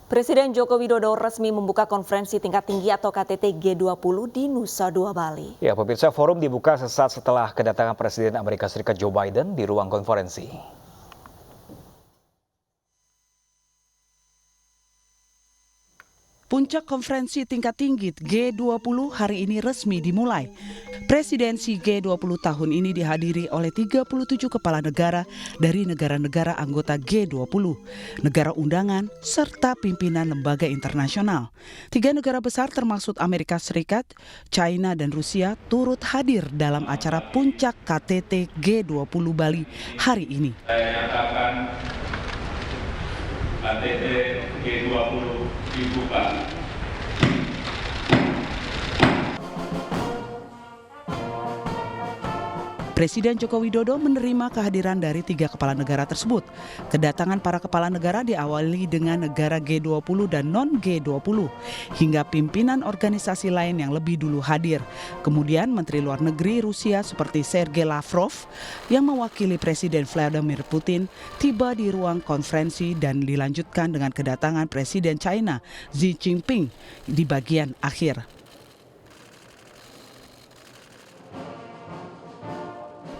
Presiden Joko Widodo resmi membuka konferensi tingkat tinggi atau KTT G20 di Nusa Dua Bali. Ya, pemirsa, forum dibuka sesaat setelah kedatangan Presiden Amerika Serikat Joe Biden di ruang konferensi. Puncak konferensi tingkat tinggi G20 hari ini resmi dimulai. Presidensi G20 tahun ini dihadiri oleh 37 kepala negara dari negara-negara anggota G20, negara undangan, serta pimpinan lembaga internasional. 3 negara besar termasuk Amerika Serikat, China, dan Rusia turut hadir dalam acara puncak KTT G20 Bali hari ini. Saya nyatakan KTT G20 dibuka. Presiden Joko Widodo menerima kehadiran dari 3 kepala negara tersebut. Kedatangan para kepala negara diawali dengan negara G20 dan non-G20, hingga pimpinan organisasi lain yang lebih dulu hadir. Kemudian Menteri Luar Negeri Rusia seperti Sergei Lavrov yang mewakili Presiden Vladimir Putin tiba di ruang konferensi dan dilanjutkan dengan kedatangan Presiden China Xi Jinping di bagian akhir.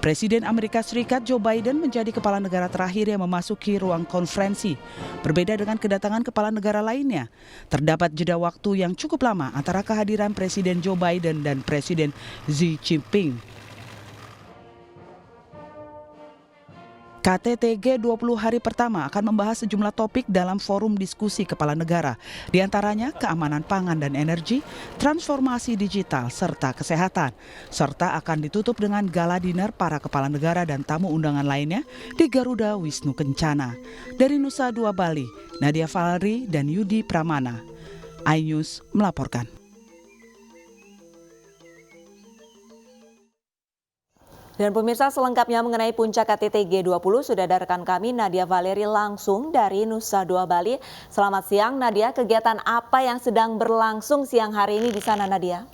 Presiden Amerika Serikat Joe Biden menjadi kepala negara terakhir yang memasuki ruang konferensi. Berbeda dengan kedatangan kepala negara lainnya, terdapat jeda waktu yang cukup lama antara kehadiran Presiden Joe Biden dan Presiden Xi Jinping. KTT G20 hari pertama akan membahas sejumlah topik dalam forum diskusi kepala negara, di antaranya keamanan pangan dan energi, transformasi digital, serta kesehatan. Serta akan ditutup dengan gala dinner para kepala negara dan tamu undangan lainnya di Garuda Wisnu Kencana. Dari Nusa Dua Bali, Nadia Valery dan Yudi Pramana. iNews melaporkan. Dan pemirsa, selengkapnya mengenai puncak KTT G20 sudah ada rekan kami Nadia Valery langsung dari Nusa Dua Bali. Selamat siang Nadia, kegiatan apa yang sedang berlangsung siang hari ini di sana Nadia?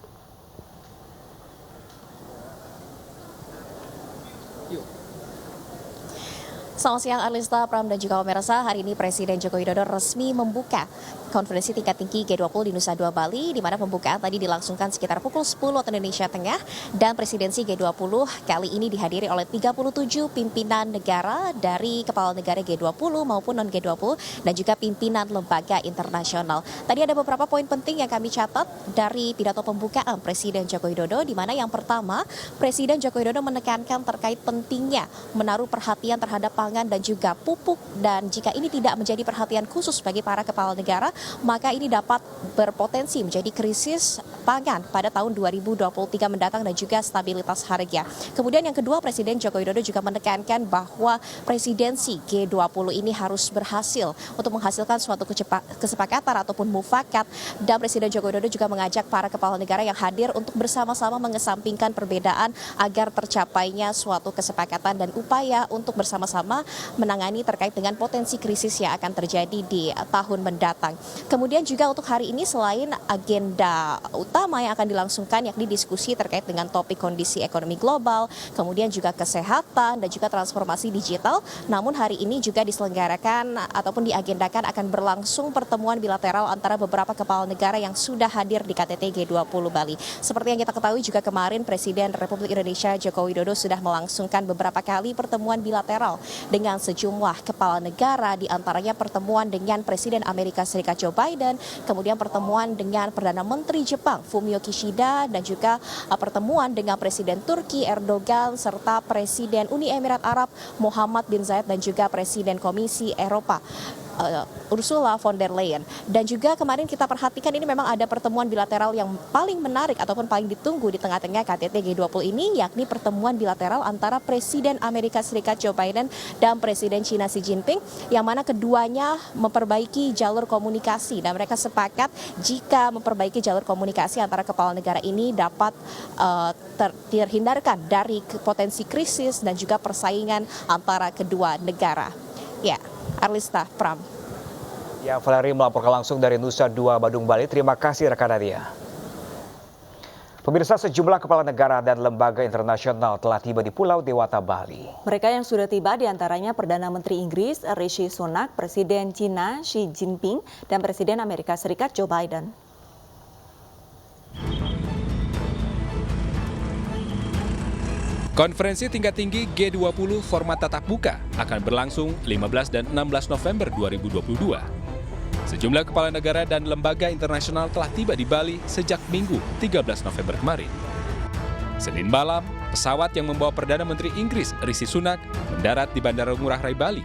Selamat siang Arlista, Pram, dan juga pemirsa. Hari ini Presiden Joko Widodo resmi membuka konferensi tingkat tinggi G20 di Nusa Dua Bali, di mana pembukaan tadi dilangsungkan sekitar pukul 10 waktu Indonesia Tengah, dan presidensi G20 kali ini dihadiri oleh 37 pimpinan negara dari kepala negara G20 maupun non-G20 dan juga pimpinan lembaga internasional. Tadi ada beberapa poin penting yang kami catat dari pidato pembukaan Presiden Joko Widodo, di mana yang pertama, Presiden Joko Widodo menekankan terkait pentingnya menaruh perhatian terhadap pangan dan juga pupuk, dan jika ini tidak menjadi perhatian khusus bagi para kepala negara, maka ini dapat berpotensi menjadi krisis pangan pada tahun 2023 mendatang dan juga stabilitas harga. Kemudian yang kedua, Presiden Joko Widodo juga menekankan bahwa presidensi G20 ini harus berhasil untuk menghasilkan suatu kesepakatan ataupun mufakat, dan Presiden Joko Widodo juga mengajak para kepala negara yang hadir untuk bersama-sama mengesampingkan perbedaan agar tercapainya suatu kesepakatan dan upaya untuk bersama-sama menangani terkait dengan potensi krisis yang akan terjadi di tahun mendatang. Kemudian juga untuk hari ini, selain agenda utama yang akan dilangsungkan yakni diskusi terkait dengan topik kondisi ekonomi global, kemudian juga kesehatan dan juga transformasi digital, namun hari ini juga diselenggarakan ataupun diagendakan akan berlangsung pertemuan bilateral antara beberapa kepala negara yang sudah hadir di KTT G20 Bali. Seperti yang kita ketahui juga kemarin Presiden Republik Indonesia Joko Widodo sudah melangsungkan beberapa kali pertemuan bilateral dengan sejumlah kepala negara, di antaranya pertemuan dengan Presiden Amerika Serikat Joe Biden, kemudian pertemuan dengan Perdana Menteri Jepang Fumio Kishida, dan juga pertemuan dengan Presiden Turki Erdogan, serta Presiden Uni Emirat Arab Muhammad bin Zayed, dan juga Presiden Komisi Eropa Ursula von der Leyen. Dan juga kemarin kita perhatikan ini memang ada pertemuan bilateral yang paling menarik ataupun paling ditunggu di tengah-tengah KTT G20 ini, yakni pertemuan bilateral antara Presiden Amerika Serikat Joe Biden dan Presiden China Xi Jinping, yang mana keduanya memperbaiki jalur komunikasi, dan mereka sepakat jika memperbaiki jalur komunikasi antara kepala negara ini dapat terhindarkan dari potensi krisis dan juga persaingan antara kedua negara. Ya, Arlista, Pram. Ya, Valery melaporkan langsung dari Nusa Dua Badung Bali. Terima kasih rekan Nadia. Pemirsa, sejumlah kepala negara dan lembaga internasional telah tiba di Pulau Dewata, Bali. Mereka yang sudah tiba diantaranya Perdana Menteri Inggris Rishi Sunak, Presiden Cina Xi Jinping, dan Presiden Amerika Serikat Joe Biden. Konferensi tingkat tinggi G20 format tatap muka akan berlangsung 15 dan 16 November 2022. Sejumlah kepala negara dan lembaga internasional telah tiba di Bali sejak Minggu 13 November kemarin. Senin malam, pesawat yang membawa Perdana Menteri Inggris Rishi Sunak mendarat di Bandara Ngurah Rai Bali.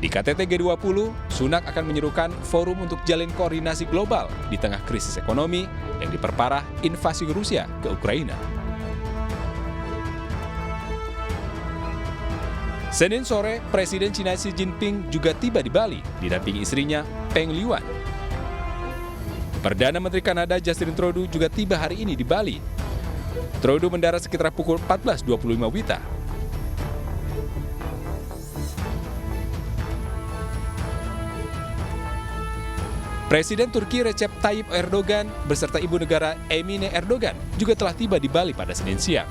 Di KTT G20, Sunak akan menyerukan forum untuk jalin koordinasi global di tengah krisis ekonomi yang diperparah invasi Rusia ke Ukraina. Senin sore, Presiden Cina Xi Jinping juga tiba di Bali, didampingi istrinya Peng Liyuan. Perdana Menteri Kanada Justin Trudeau juga tiba hari ini di Bali. Trudeau mendarat sekitar pukul 14.25 WITA. Presiden Turki Recep Tayyip Erdogan beserta ibu negara Emine Erdogan juga telah tiba di Bali pada Senin siang.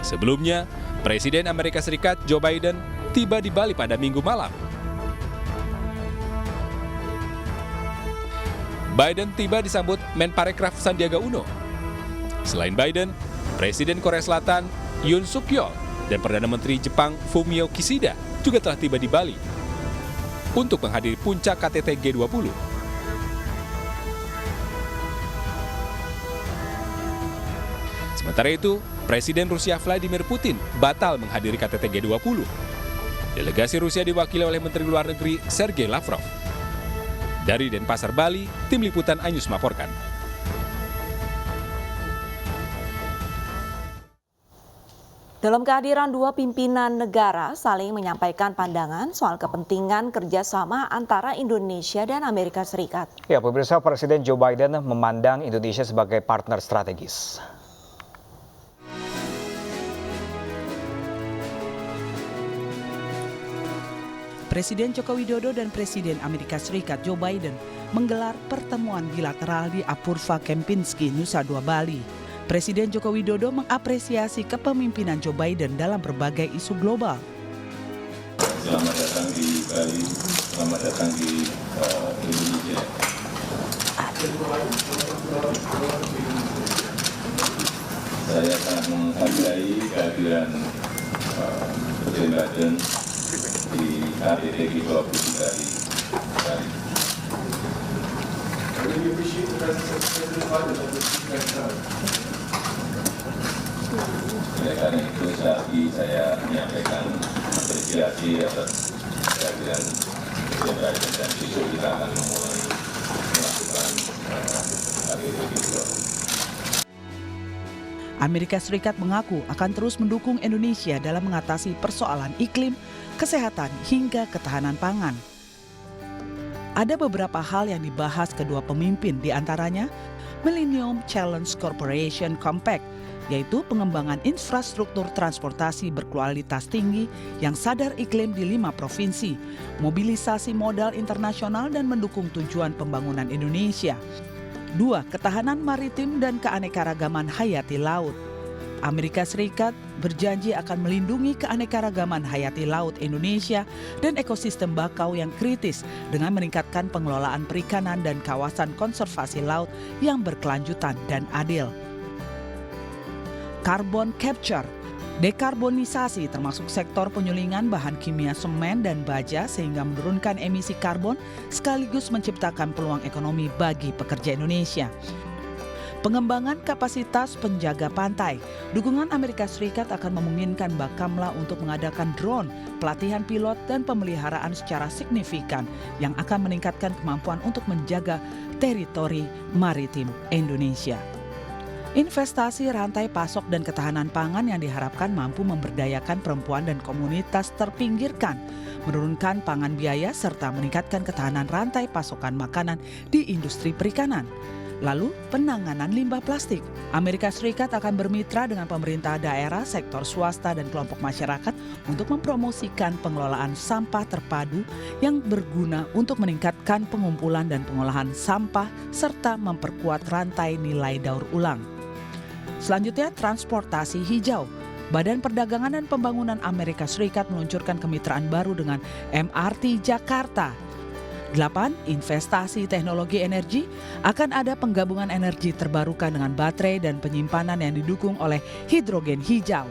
Sebelumnya, Presiden Amerika Serikat Joe Biden tiba di Bali pada Minggu malam. Biden tiba disambut Menparekraf Sandiaga Uno. Selain Biden, Presiden Korea Selatan Yoon Suk Yeol dan Perdana Menteri Jepang Fumio Kishida juga telah tiba di Bali untuk menghadiri puncak KTT G20. Sementara itu, Presiden Rusia Vladimir Putin batal menghadiri KTT G20. Delegasi Rusia diwakili oleh Menteri Luar Negeri Sergei Lavrov. Dari Denpasar, Bali, Tim Liputan iNews melaporkan. Dalam kehadiran dua pimpinan negara saling menyampaikan pandangan soal kepentingan kerjasama antara Indonesia dan Amerika Serikat. Ya, pemirsa, Presiden Joe Biden memandang Indonesia sebagai partner strategis. Presiden Joko Widodo dan Presiden Amerika Serikat Joe Biden menggelar pertemuan bilateral di Apurva Kempinski, Nusa Dua, Bali. Presiden Joko Widodo mengapresiasi kepemimpinan Joe Biden dalam berbagai isu global. Selamat datang di Bali, selamat datang di Indonesia. Saya sangat menghargai kehadiran Presiden Biden di KTT G20 dari Bali. Oleh karena itu saya menyampaikan apresiasi atas kehadiran Presiden Biden dan besok kita akan memulai melakukan KTT G20. Amerika Serikat mengaku akan terus mendukung Indonesia dalam mengatasi persoalan iklim, kesehatan, hingga ketahanan pangan. Ada beberapa hal yang dibahas kedua pemimpin, diantaranya Millennium Challenge Corporation Compact, yaitu pengembangan infrastruktur transportasi berkualitas tinggi yang sadar iklim di 5 provinsi, mobilisasi modal internasional dan mendukung tujuan pembangunan Indonesia. 2. Ketahanan maritim dan keanekaragaman hayati laut. Amerika Serikat berjanji akan melindungi keanekaragaman hayati laut Indonesia dan ekosistem bakau yang kritis dengan meningkatkan pengelolaan perikanan dan kawasan konservasi laut yang berkelanjutan dan adil. Carbon capture, dekarbonisasi termasuk sektor penyulingan bahan kimia semen dan baja sehingga menurunkan emisi karbon sekaligus menciptakan peluang ekonomi bagi pekerja Indonesia. Pengembangan kapasitas penjaga pantai. Dukungan Amerika Serikat akan memungkinkan Bakamla untuk mengadakan drone, pelatihan pilot, dan pemeliharaan secara signifikan yang akan meningkatkan kemampuan untuk menjaga teritori maritim Indonesia. Investasi rantai pasok dan ketahanan pangan yang diharapkan mampu memberdayakan perempuan dan komunitas terpinggirkan, menurunkan pangan biaya serta meningkatkan ketahanan rantai pasokan makanan di industri perikanan. Lalu, penanganan limbah plastik. Amerika Serikat akan bermitra dengan pemerintah daerah, sektor swasta, dan kelompok masyarakat untuk mempromosikan pengelolaan sampah terpadu yang berguna untuk meningkatkan pengumpulan dan pengolahan sampah serta memperkuat rantai nilai daur ulang. Selanjutnya, transportasi hijau. Badan Perdagangan dan Pembangunan Amerika Serikat meluncurkan kemitraan baru dengan MRT Jakarta. 8. Investasi teknologi energi. Akan ada penggabungan energi terbarukan dengan baterai dan penyimpanan yang didukung oleh hidrogen hijau.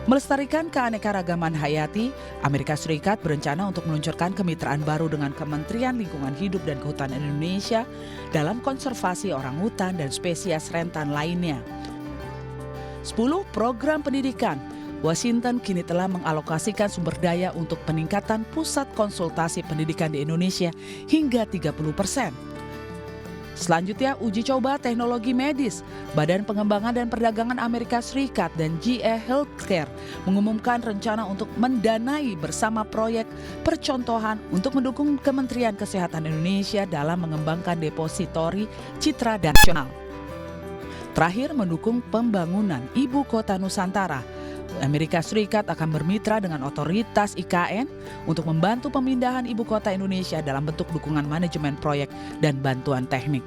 Melestarikan keanekaragaman hayati, Amerika Serikat berencana untuk meluncurkan kemitraan baru dengan Kementerian Lingkungan Hidup dan Kehutanan Indonesia dalam konservasi orangutan dan spesies rentan lainnya. 10. Program pendidikan. Washington kini telah mengalokasikan sumber daya untuk peningkatan pusat konsultasi pendidikan di Indonesia hingga 30%. Selanjutnya, uji coba teknologi medis. Badan Pengembangan dan Perdagangan Amerika Serikat dan GE Healthcare mengumumkan rencana untuk mendanai bersama proyek percontohan untuk mendukung Kementerian Kesehatan Indonesia dalam mengembangkan depositori citra nasional. Terakhir, mendukung pembangunan Ibu Kota Nusantara. Amerika Serikat akan bermitra dengan otoritas IKN untuk membantu pemindahan ibu kota Indonesia dalam bentuk dukungan manajemen proyek dan bantuan teknik.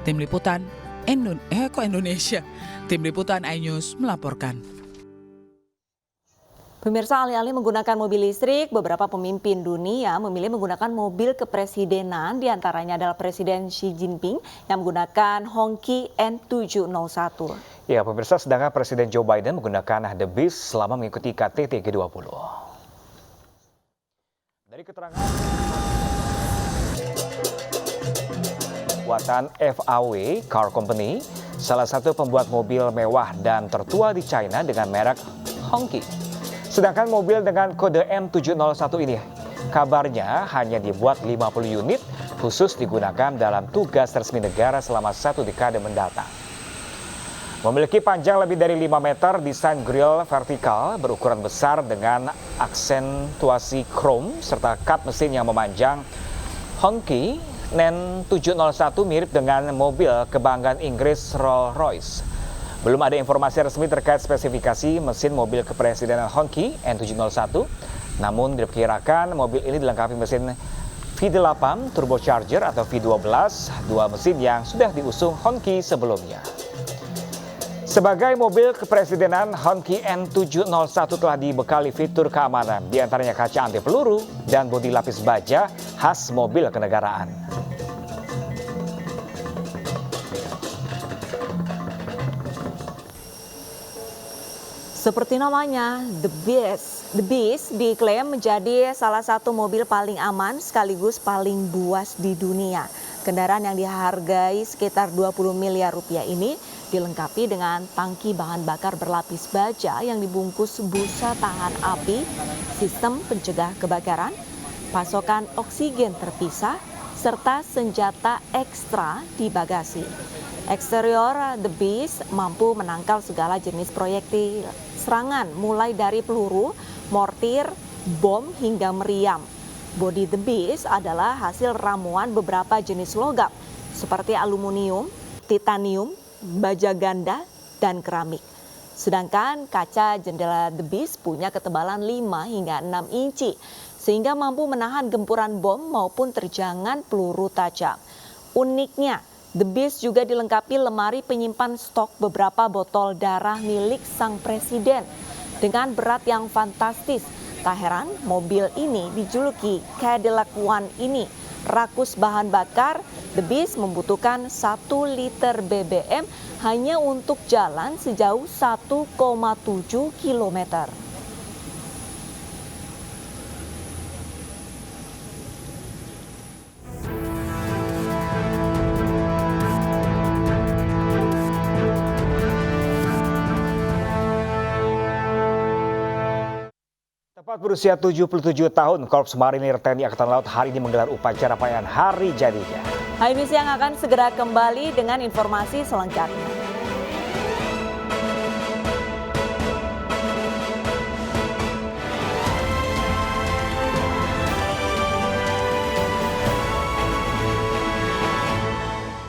Tim Liputan Indonesia. Tim Liputan iNews melaporkan. Pemirsa, alih-alih menggunakan mobil listrik, beberapa pemimpin dunia memilih menggunakan mobil kepresidenan, diantaranya adalah Presiden Xi Jinping yang menggunakan Hongqi N701. Ya, pemirsa, sedangkan Presiden Joe Biden menggunakan The Beast selama mengikuti KTT G20. Dari keterangan buatan FAW Car Company, salah satu pembuat mobil mewah dan tertua di China dengan merek Hongqi. Sedangkan mobil dengan kode M701 ini kabarnya hanya dibuat 50 unit khusus digunakan dalam tugas resmi negara selama 1 dekade mendatang. Memiliki panjang lebih dari 5 meter, desain grill vertikal berukuran besar dengan aksentuasi krom serta kap mesin yang memanjang, Hongqi N701 mirip dengan mobil kebanggaan Inggris Rolls-Royce. Belum ada informasi resmi terkait spesifikasi mesin mobil kepresidenan Hongqi N701, namun diperkirakan mobil ini dilengkapi mesin V8 turbocharger atau V12, dua mesin yang sudah diusung Hongqi sebelumnya. Sebagai mobil kepresidenan, Hongqi N701 telah dibekali fitur keamanan, diantaranya kaca anti peluru dan bodi lapis baja khas mobil kenegaraan. Seperti namanya, The Beast diklaim menjadi salah satu mobil paling aman sekaligus paling buas di dunia. Kendaraan yang dihargai sekitar 20 miliar rupiah ini dilengkapi dengan tangki bahan bakar berlapis baja yang dibungkus busa tahan api, sistem pencegah kebakaran, pasokan oksigen terpisah, serta senjata ekstra di bagasi. Eksterior The Beast mampu menangkal segala jenis proyektil serangan mulai dari peluru, mortir, bom hingga meriam. Bodi The Beast adalah hasil ramuan beberapa jenis logam seperti aluminium, titanium, baja ganda, dan keramik. Sedangkan kaca jendela The Beast punya ketebalan 5 hingga 6 inci sehingga mampu menahan gempuran bom maupun terjangan peluru tajam. Uniknya, The Beast juga dilengkapi lemari penyimpan stok beberapa botol darah milik sang presiden. Dengan berat yang fantastis, tak heran mobil ini dijuluki Cadillac One ini. Rakus bahan bakar, The Beast membutuhkan 1 liter BBM hanya untuk jalan sejauh 1,7 kilometer. Tepat berusia 77 tahun, Korps Marinir TNI Angkatan Laut hari ini menggelar upacara perayaan hari jadinya. Hari ini siang akan segera kembali dengan informasi selengkapnya.